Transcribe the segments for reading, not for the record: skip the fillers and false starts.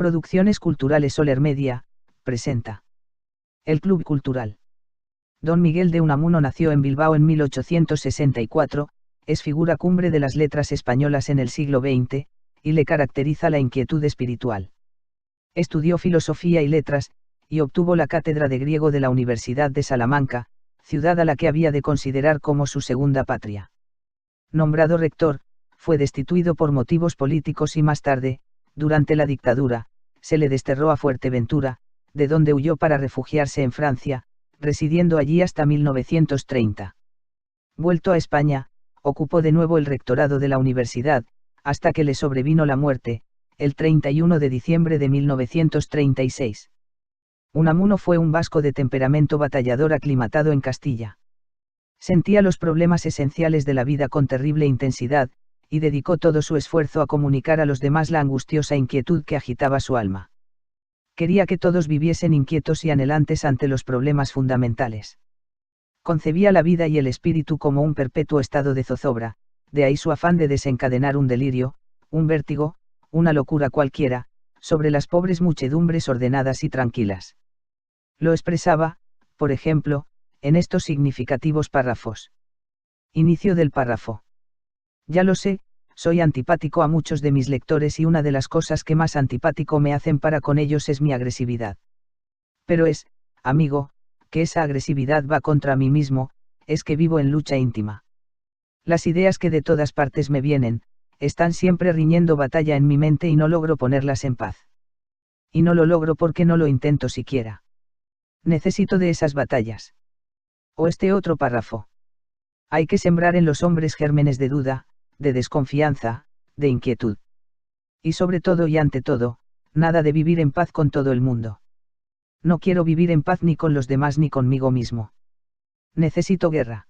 Producciones Culturales Soler Media, presenta. El Club Cultural. Don Miguel de Unamuno nació en Bilbao en 1864, es figura cumbre de las letras españolas en el siglo XX, y le caracteriza la inquietud espiritual. Estudió filosofía y letras, y obtuvo la cátedra de griego de la Universidad de Salamanca, ciudad a la que había de considerar como su segunda patria. Nombrado rector, fue destituido por motivos políticos y más tarde, durante la dictadura, se le desterró a Fuerteventura, de donde huyó para refugiarse en Francia, residiendo allí hasta 1930. Vuelto a España, ocupó de nuevo el rectorado de la universidad, hasta que le sobrevino la muerte, el 31 de diciembre de 1936. Unamuno fue un vasco de temperamento batallador aclimatado en Castilla. Sentía los problemas esenciales de la vida con terrible intensidad, y dedicó todo su esfuerzo a comunicar a los demás la angustiosa inquietud que agitaba su alma. Quería que todos viviesen inquietos y anhelantes ante los problemas fundamentales. Concebía la vida y el espíritu como un perpetuo estado de zozobra, de ahí su afán de desencadenar un delirio, un vértigo, una locura cualquiera, sobre las pobres muchedumbres ordenadas y tranquilas. Lo expresaba, por ejemplo, en estos significativos párrafos. Inicio del párrafo. Ya lo sé, soy antipático a muchos de mis lectores y una de las cosas que más antipático me hacen para con ellos es mi agresividad. Pero es, amigo, que esa agresividad va contra mí mismo, es que vivo en lucha íntima. Las ideas que de todas partes me vienen, están siempre riñendo batalla en mi mente y no logro ponerlas en paz. Y no lo logro porque no lo intento siquiera. Necesito de esas batallas. O este otro párrafo. Hay que sembrar en los hombres gérmenes de duda, de desconfianza, de inquietud. Y sobre todo y ante todo, nada de vivir en paz con todo el mundo. No quiero vivir en paz ni con los demás ni conmigo mismo. Necesito guerra.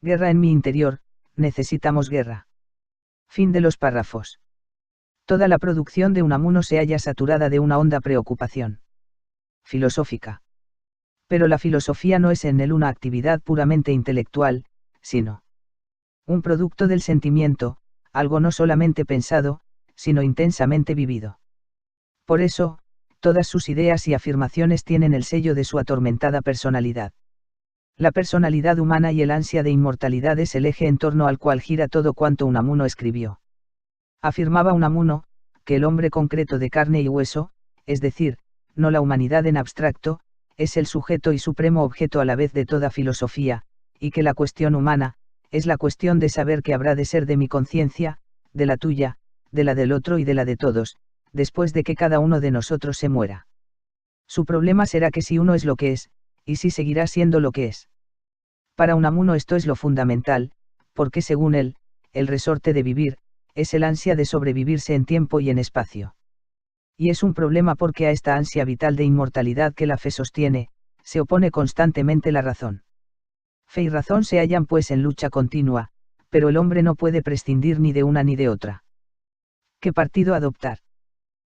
Guerra en mi interior, necesitamos guerra. Fin de los párrafos. Toda la producción de Unamuno se halla saturada de una honda preocupación filosófica. Pero la filosofía no es en él una actividad puramente intelectual, sino un producto del sentimiento, algo no solamente pensado, sino intensamente vivido. Por eso, todas sus ideas y afirmaciones tienen el sello de su atormentada personalidad. La personalidad humana y el ansia de inmortalidad es el eje en torno al cual gira todo cuanto Unamuno escribió. Afirmaba Unamuno, que el hombre concreto de carne y hueso, es decir, no la humanidad en abstracto, es el sujeto y supremo objeto a la vez de toda filosofía, y que la cuestión humana, es la cuestión de saber qué habrá de ser de mi conciencia, de la tuya, de la del otro y de la de todos, después de que cada uno de nosotros se muera. Su problema será que si uno es lo que es, y si seguirá siendo lo que es. Para Unamuno esto es lo fundamental, porque según él, el resorte de vivir, es el ansia de sobrevivirse en tiempo y en espacio. Y es un problema porque a esta ansia vital de inmortalidad que la fe sostiene, se opone constantemente la razón. Fe y razón se hallan pues en lucha continua, pero el hombre no puede prescindir ni de una ni de otra. ¿Qué partido adoptar?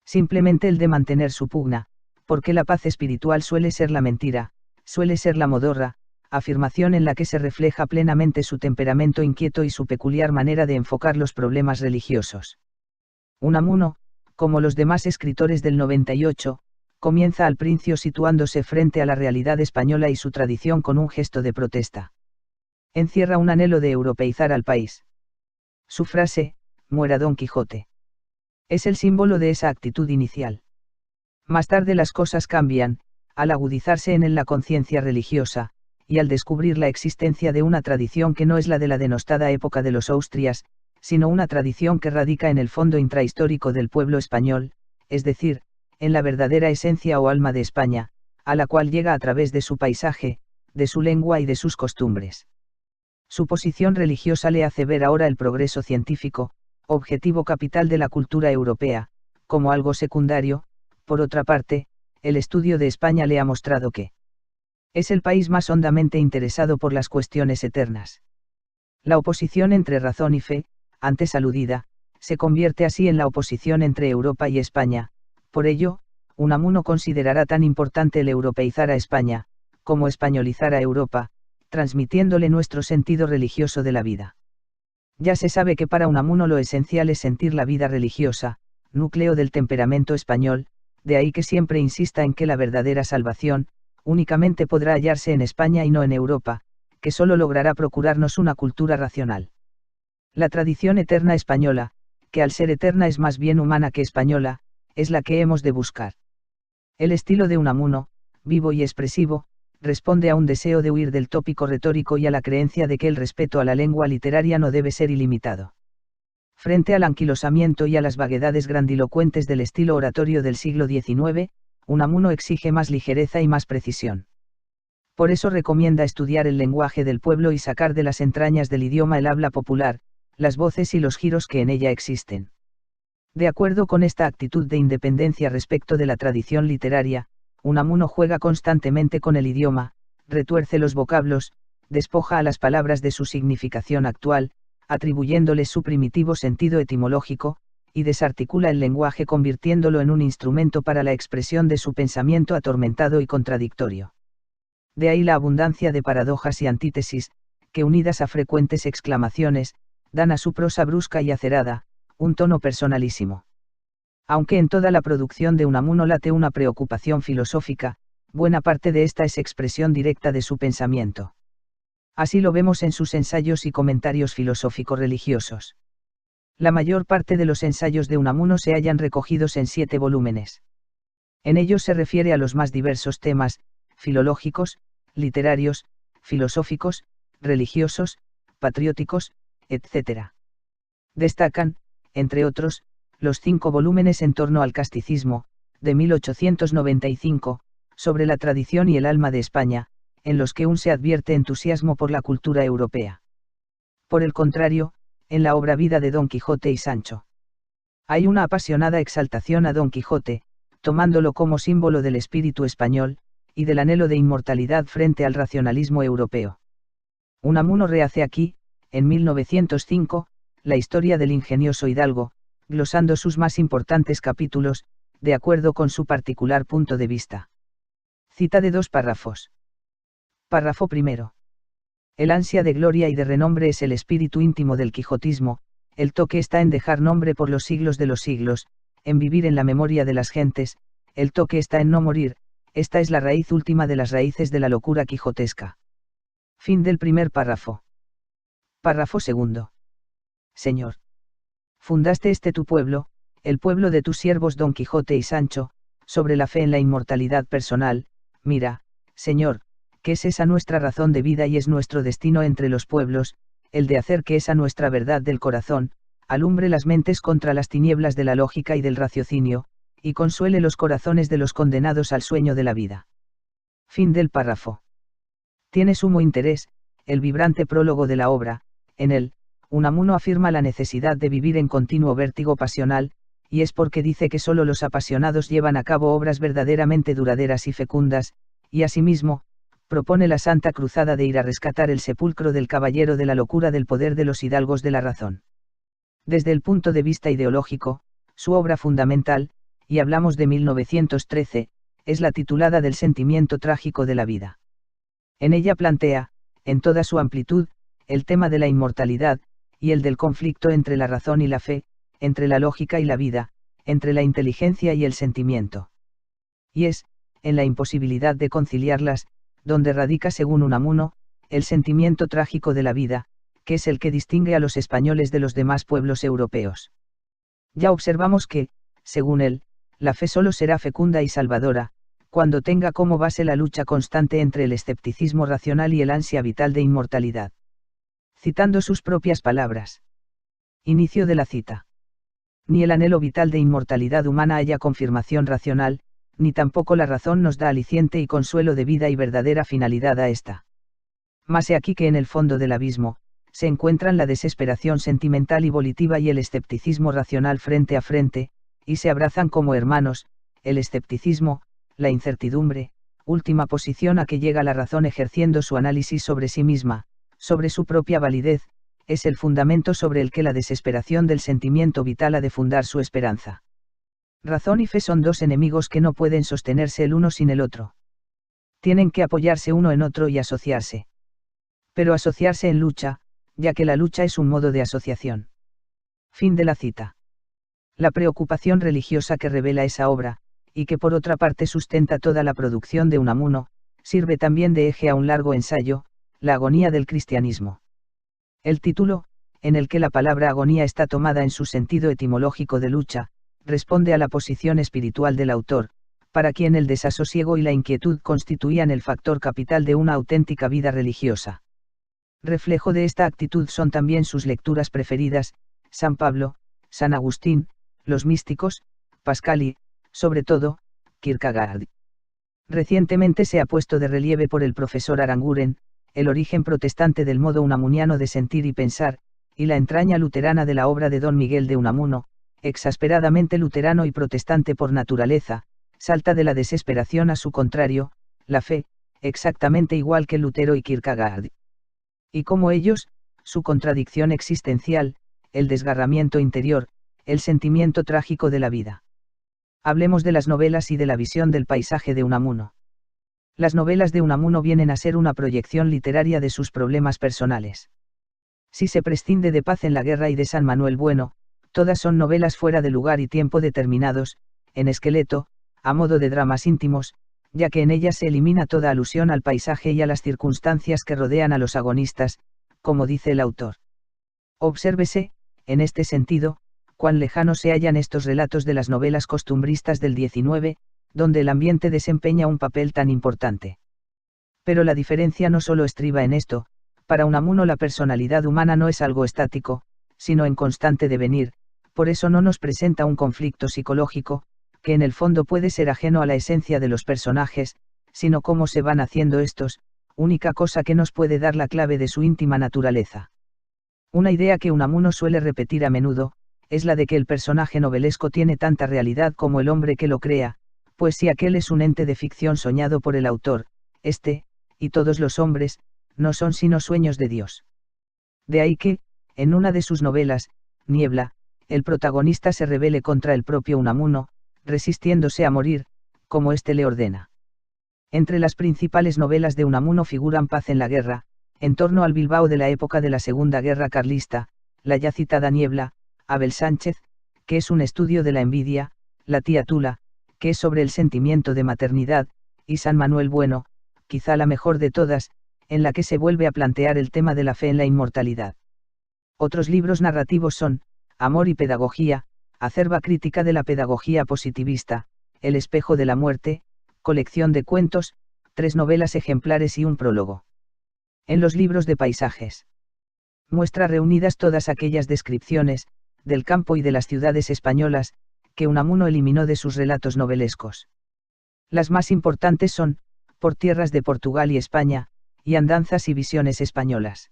Simplemente el de mantener su pugna, porque la paz espiritual suele ser la mentira, suele ser la modorra, afirmación en la que se refleja plenamente su temperamento inquieto y su peculiar manera de enfocar los problemas religiosos. Unamuno, como los demás escritores del 98, comienza al principio situándose frente a la realidad española y su tradición con un gesto de protesta. Encierra un anhelo de europeizar al país. Su frase, muera Don Quijote, es el símbolo de esa actitud inicial. Más tarde las cosas cambian, al agudizarse en él la conciencia religiosa, y al descubrir la existencia de una tradición que no es la de la denostada época de los Austrias, sino una tradición que radica en el fondo intrahistórico del pueblo español, es decir, en la verdadera esencia o alma de España, a la cual llega a través de su paisaje, de su lengua y de sus costumbres. Su posición religiosa le hace ver ahora el progreso científico, objetivo capital de la cultura europea, como algo secundario. Por otra parte, el estudio de España le ha mostrado que es el país más hondamente interesado por las cuestiones eternas. La oposición entre razón y fe, antes aludida, se convierte así en la oposición entre Europa y España. Por ello, Unamuno considerará tan importante el europeizar a España, como españolizar a Europa, transmitiéndole nuestro sentido religioso de la vida. Ya se sabe que para Unamuno lo esencial es sentir la vida religiosa, núcleo del temperamento español, de ahí que siempre insista en que la verdadera salvación, únicamente podrá hallarse en España y no en Europa, que solo logrará procurarnos una cultura racional. La tradición eterna española, que al ser eterna es más bien humana que española, es la que hemos de buscar. El estilo de Unamuno, vivo y expresivo, responde a un deseo de huir del tópico retórico y a la creencia de que el respeto a la lengua literaria no debe ser ilimitado. Frente al anquilosamiento y a las vaguedades grandilocuentes del estilo oratorio del siglo XIX, Unamuno exige más ligereza y más precisión. Por eso recomienda estudiar el lenguaje del pueblo y sacar de las entrañas del idioma el habla popular, las voces y los giros que en ella existen. De acuerdo con esta actitud de independencia respecto de la tradición literaria, Unamuno juega constantemente con el idioma, retuerce los vocablos, despoja a las palabras de su significación actual, atribuyéndoles su primitivo sentido etimológico, y desarticula el lenguaje convirtiéndolo en un instrumento para la expresión de su pensamiento atormentado y contradictorio. De ahí la abundancia de paradojas y antítesis, que unidas a frecuentes exclamaciones, dan a su prosa brusca y acerada, un tono personalísimo. Aunque en toda la producción de Unamuno late una preocupación filosófica, buena parte de esta es expresión directa de su pensamiento. Así lo vemos en sus ensayos y comentarios filosófico-religiosos. La mayor parte de los ensayos de Unamuno se hallan recogidos en 7 volúmenes. En ellos se refiere a los más diversos temas, filológicos, literarios, filosóficos, religiosos, patrióticos, etc. Destacan, entre otros, los 5 volúmenes en torno al casticismo, de 1895, sobre la tradición y el alma de España, en los que aún se advierte entusiasmo por la cultura europea. Por el contrario, en la obra Vida de Don Quijote y Sancho, hay una apasionada exaltación a Don Quijote, tomándolo como símbolo del espíritu español, y del anhelo de inmortalidad frente al racionalismo europeo. Unamuno rehace aquí, en 1905, la historia del ingenioso hidalgo, glosando sus más importantes capítulos, de acuerdo con su particular punto de vista. Cita de 2 párrafos. Párrafo primero. El ansia de gloria y de renombre es el espíritu íntimo del quijotismo, el toque está en dejar nombre por los siglos de los siglos, en vivir en la memoria de las gentes, el toque está en no morir, esta es la raíz última de las raíces de la locura quijotesca. Fin del primer párrafo. Párrafo segundo. Señor. Fundaste tu pueblo, el pueblo de tus siervos Don Quijote y Sancho, sobre la fe en la inmortalidad personal, mira, Señor, que es esa nuestra razón de vida y es nuestro destino entre los pueblos, el de hacer que esa nuestra verdad del corazón, alumbre las mentes contra las tinieblas de la lógica y del raciocinio, y consuele los corazones de los condenados al sueño de la vida. Fin del párrafo. Tiene sumo interés, el vibrante prólogo de la obra, en él, Unamuno afirma la necesidad de vivir en continuo vértigo pasional, y es porque dice que solo los apasionados llevan a cabo obras verdaderamente duraderas y fecundas, y asimismo, propone la santa cruzada de ir a rescatar el sepulcro del caballero de la locura del poder de los hidalgos de la razón. Desde el punto de vista ideológico, su obra fundamental, y hablamos de 1913, es la titulada del sentimiento trágico de la vida. En ella plantea, en toda su amplitud, el tema de la inmortalidad, y el del conflicto entre la razón y la fe, entre la lógica y la vida, entre la inteligencia y el sentimiento. Y es, en la imposibilidad de conciliarlas, donde radica según Unamuno, el sentimiento trágico de la vida, que es el que distingue a los españoles de los demás pueblos europeos. Ya observamos que, según él, la fe solo será fecunda y salvadora, cuando tenga como base la lucha constante entre el escepticismo racional y el ansia vital de inmortalidad. Citando sus propias palabras. Inicio de la cita. Ni el anhelo vital de inmortalidad humana haya confirmación racional, ni tampoco la razón nos da aliciente y consuelo de vida y verdadera finalidad a esta. Mas he aquí que en el fondo del abismo, se encuentran la desesperación sentimental y volitiva y el escepticismo racional frente a frente, y se abrazan como hermanos, el escepticismo, la incertidumbre, última posición a que llega la razón ejerciendo su análisis sobre sí misma, sobre su propia validez, es el fundamento sobre el que la desesperación del sentimiento vital ha de fundar su esperanza. Razón y fe son 2 enemigos que no pueden sostenerse el uno sin el otro. Tienen que apoyarse uno en otro y asociarse. Pero asociarse en lucha, ya que la lucha es un modo de asociación. Fin de la cita. La preocupación religiosa que revela esa obra, y que por otra parte sustenta toda la producción de Unamuno, sirve también de eje a un largo ensayo, La agonía del cristianismo. El título, en el que la palabra agonía está tomada en su sentido etimológico de lucha, responde a la posición espiritual del autor, para quien el desasosiego y la inquietud constituían el factor capital de una auténtica vida religiosa. Reflejo de esta actitud son también sus lecturas preferidas, San Pablo, San Agustín, los místicos, Pascal y, sobre todo, Kierkegaard. Recientemente se ha puesto de relieve por el profesor Aranguren, el origen protestante del modo unamuniano de sentir y pensar, y la entraña luterana de la obra de don Miguel de Unamuno, exasperadamente luterano y protestante por naturaleza, salta de la desesperación a su contrario, la fe, exactamente igual que Lutero y Kierkegaard. Y como ellos, su contradicción existencial, el desgarramiento interior, el sentimiento trágico de la vida. Hablemos de las novelas y de la visión del paisaje de Unamuno. Las novelas de Unamuno vienen a ser una proyección literaria de sus problemas personales. Si se prescinde de Paz en la guerra y de San Manuel Bueno, todas son novelas fuera de lugar y tiempo determinados, en esqueleto, a modo de dramas íntimos, ya que en ellas se elimina toda alusión al paisaje y a las circunstancias que rodean a los agonistas, como dice el autor. Obsérvese, en este sentido, cuán lejanos se hallan estos relatos de las novelas costumbristas del XIX, donde el ambiente desempeña un papel tan importante. Pero la diferencia no solo estriba en esto, para Unamuno la personalidad humana no es algo estático, sino en constante devenir, por eso no nos presenta un conflicto psicológico, que en el fondo puede ser ajeno a la esencia de los personajes, sino cómo se van haciendo estos, única cosa que nos puede dar la clave de su íntima naturaleza. Una idea que Unamuno suele repetir a menudo, es la de que el personaje novelesco tiene tanta realidad como el hombre que lo crea, pues si aquel es un ente de ficción soñado por el autor, este, y todos los hombres, no son sino sueños de Dios. De ahí que, en una de sus novelas, Niebla, el protagonista se rebele contra el propio Unamuno, resistiéndose a morir, como éste le ordena. Entre las principales novelas de Unamuno figuran Paz en la guerra, en torno al Bilbao de la época de la Segunda Guerra Carlista, la ya citada Niebla, Abel Sánchez, que es un estudio de la envidia, La tía Tula, que es sobre el sentimiento de maternidad, y San Manuel Bueno, quizá la mejor de todas, en la que se vuelve a plantear el tema de la fe en la inmortalidad. Otros libros narrativos son, Amor y Pedagogía, acerba crítica de la pedagogía positivista, El espejo de la muerte, colección de cuentos, 3 novelas ejemplares y un prólogo. En los libros de paisajes. Muestra reunidas todas aquellas descripciones, del campo y de las ciudades españolas, que Unamuno eliminó de sus relatos novelescos. Las más importantes son, Por tierras de Portugal y España, y Andanzas y visiones españolas.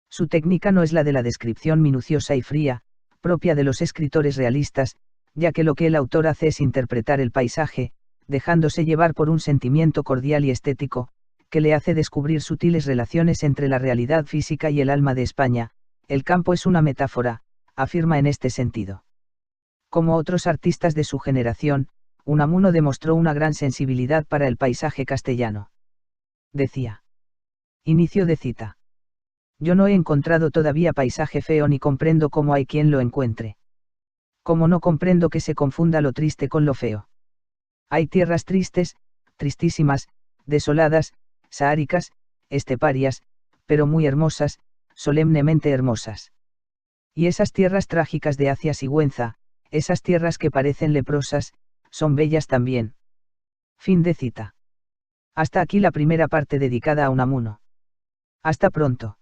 Su técnica no es la de la descripción minuciosa y fría, propia de los escritores realistas, ya que lo que el autor hace es interpretar el paisaje, dejándose llevar por un sentimiento cordial y estético, que le hace descubrir sutiles relaciones entre la realidad física y el alma de España. El campo es una metáfora, afirma en este sentido. Como otros artistas de su generación, Unamuno demostró una gran sensibilidad para el paisaje castellano. Decía. Inicio de cita. Yo no he encontrado todavía paisaje feo ni comprendo cómo hay quien lo encuentre. Como no comprendo que se confunda lo triste con lo feo. Hay tierras tristes, tristísimas, desoladas, saháricas, esteparias, pero muy hermosas, solemnemente hermosas. Y esas tierras trágicas de Acia Sigüenza, esas tierras que parecen leprosas, son bellas también. Fin de cita. Hasta aquí la primera parte dedicada a Unamuno. Hasta pronto.